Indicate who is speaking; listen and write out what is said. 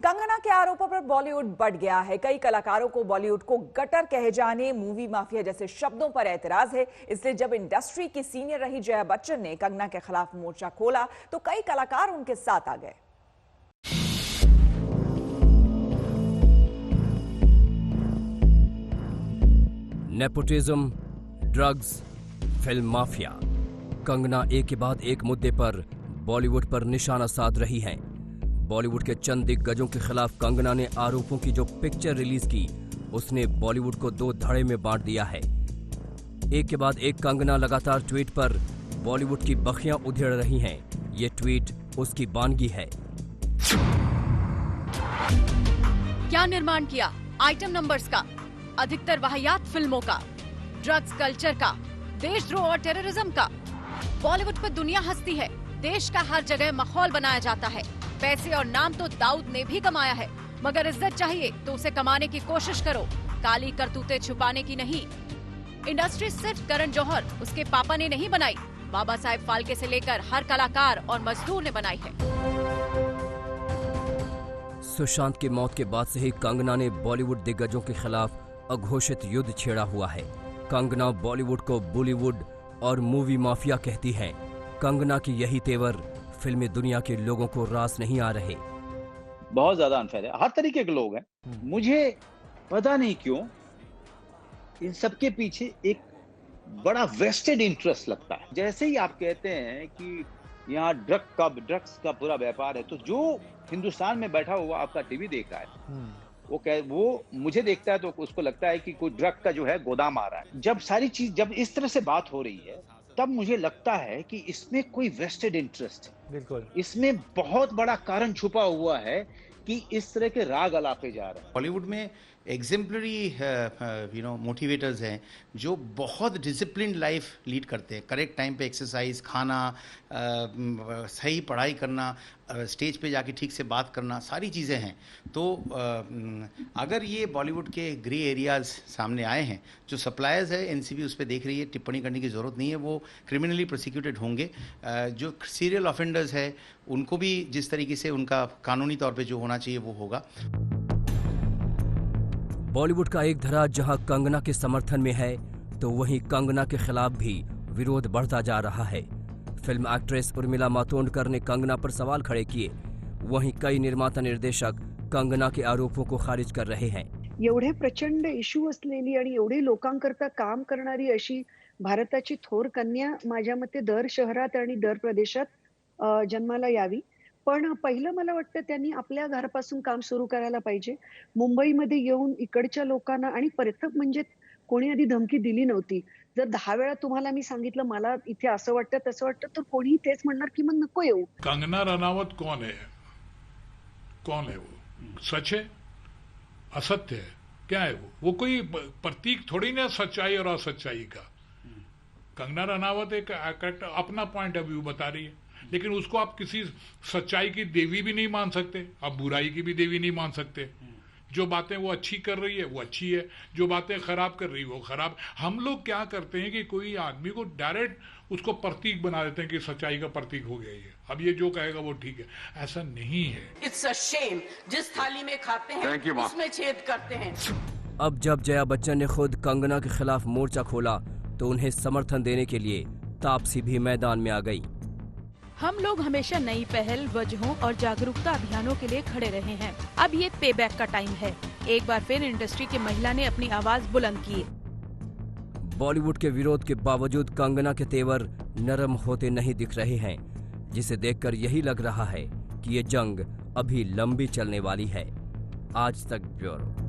Speaker 1: कंगना के आरोपों पर बॉलीवुड बढ़ गया है। कई कलाकारों को बॉलीवुड को गटर कहे जाने, मूवी माफिया जैसे शब्दों पर एतराज है। इसलिए जब इंडस्ट्री की सीनियर रही जया बच्चन ने कंगना के खिलाफ मोर्चा खोला तो कई कलाकार उनके साथ आ गए।
Speaker 2: Nepotism, drugs, film mafia, Kangana एक के बाद एक मुद्दे पर बॉलीवुड पर निशाना साध रही हैं। बॉलीवुड के चंद दिग्गजों के खिलाफ कंगना ने आरोपों की जो पिक्चर रिलीज की, उसने बॉलीवुड को दो धड़े में बांट दिया है। एक के बाद एक कंगना लगातार ट्वीट पर बॉलीवुड की बखियां उधेड़ रही हैं। ये ट्वीट उसकी बानगी है।
Speaker 3: क्या निर्माण किया आइटम नंबर्स का, अधिकतर वाहियात फिल्मों का, ड्रग्स कल्चर का, देशद्रोह और टेररिज्म का। बॉलीवुड पर दुनिया हंसती है, देश का हर जगह माहौल बनाया जाता है। पैसे और नाम तो दाऊद ने भी कमाया है, मगर इज्जत चाहिए तो उसे कमाने की कोशिश करो, काली करतूतें छुपाने की नहीं। इंडस्ट्री सिर्फ करण जौहर, उसके पापा ने नहीं बनाई, बाबा साहेब फाल्के से लेकर हर कलाकार और मजदूर ने बनाई है।
Speaker 2: सुशांत की मौत के बाद से ही कंगना ने बॉलीवुड दिग्गजों के खिलाफ अघोषित युद्ध छेड़ा हुआ है। कंगना बॉलीवुड को बॉलीवुड और मूवी माफिया कहती है। कंगना की यही तेवर फिल्मी दुनिया के लोगों को रास नहीं आ रहे।
Speaker 4: बहुत ज्यादा अनफेयर है, हर तरीके के लोग हैं। मुझे पता नहीं क्यों इन सबके पीछे एक बड़ा वेस्टेड इंटरेस्ट लगता है। जैसे ही आप कहते हैं कि यहाँ ड्रग्स का पूरा व्यापार है, तो जो हिंदुस्तान में बैठा हुआ आपका टीवी देख रहा है वो मुझे देखता है तो उसको लगता है कि कोई ड्रग का जो है गोदाम आ रहा है। जब इस तरह से बात हो रही है, तब मुझे लगता है कि इसमें कोई वेस्टेड इंटरेस्ट है।
Speaker 5: बिल्कुल,
Speaker 4: इसमें बहुत बड़ा कारण छुपा हुआ है कि इस तरह के राग अलापे जा रहे हैं।
Speaker 6: बॉलीवुड में एग्जेम्पलरी मोटिवेटर्स हैं जो बहुत डिसिप्लिन्ड लाइफ लीड करते हैं। करेक्ट टाइम पे एक्सरसाइज, खाना, सही पढ़ाई करना, स्टेज पे जाके ठीक से बात करना, सारी चीज़ें हैं। तो अगर ये बॉलीवुड के ग्रे एरियाज सामने आए हैं, जो सप्लायर्स है एनसीबी उस पर देख रही है, टिप्पणी करने की ज़रूरत नहीं है, वो क्रिमिनली प्रोसिक्यूटेड होंगे। जो सीरियल ऑफेंडर्स है उनको भी जिस तरीके से उनका कानूनी तौर पे जो होना चाहिए वो होगा।
Speaker 2: बॉलीवुड का एक धरा जहां कंगना के समर्थन में है, तो वहीं कंगना के खिलाफ भी विरोध बढ़ता जा रहा है। फिल्म एक्ट्रेस उर्मिला मातोंडकर ने कंगना पर सवाल खड़े किए। वहीं कई निर्माता निर्देशक कंगना के आरोपों को खारिज कर रहे हैं।
Speaker 7: एवढे प्रचंड इश्यू असलेली आणि एवढी लोकांकरता काम करणारी अशी भारताची थोर कन्या माझ्या मते दर शहरात आणि दर प्रदेशात जन्माला यावी। पण पहिलं मला वाटतं त्यांनी आपल्या घरापासून काम सुरू करायला पाहिजे। मुंबईमध्ये येऊन इकडच्या लोकांना, आणि प्रथम म्हणजे कोणी आधी धमकी दिली नव्हती। जर 10 वेळा तुम्हाला मी सांगितलं मला इथे असं वाटतं तसं वाटतं, तर कोणी तेच म्हणणार की मग नको येऊ।
Speaker 8: कंगना रनावत कौन है वो? सच है, असत्य है, क्या है वो कोई प्रतीक थोड़ी ना सच्चाई और असच्चाई का। कंगना रनावत एक अपना पॉइंट ऑफ व्यू बता रही है, लेकिन उसको आप किसी सच्चाई की देवी भी नहीं मान सकते, आप बुराई की भी देवी नहीं मान सकते। जो बातें वो अच्छी कर रही है वो अच्छी है, जो बातें खराब कर रही है वो खराब। हम लोग क्या करते हैं कि कोई आदमी को डायरेक्ट उसको प्रतीक बना देते हैं कि सच्चाई का प्रतीक हो गया ये, अब ये जो कहेगा वो ठीक है। ऐसा नहीं है।
Speaker 9: इट्स अ शेम, जिस थाली में खाते हैं उसमें छेद करते हैं।
Speaker 2: अब जब जया बच्चन ने खुद कंगना के खिलाफ मोर्चा खोला, तो उन्हें समर्थन देने के लिए तापसी भी मैदान में आ गई।
Speaker 3: हम लोग हमेशा नई पहल, वजहों और जागरूकता अभियानों के लिए खड़े रहे हैं। अब ये पेबैक का टाइम है। एक बार फिर इंडस्ट्री की महिला ने अपनी आवाज बुलंद की।
Speaker 2: बॉलीवुड के विरोध के बावजूद कंगना के तेवर नरम होते नहीं दिख रहे हैं, जिसे देखकर यही लग रहा है कि ये जंग अभी लंबी चलने वाली है। आज तक ब्यूरो।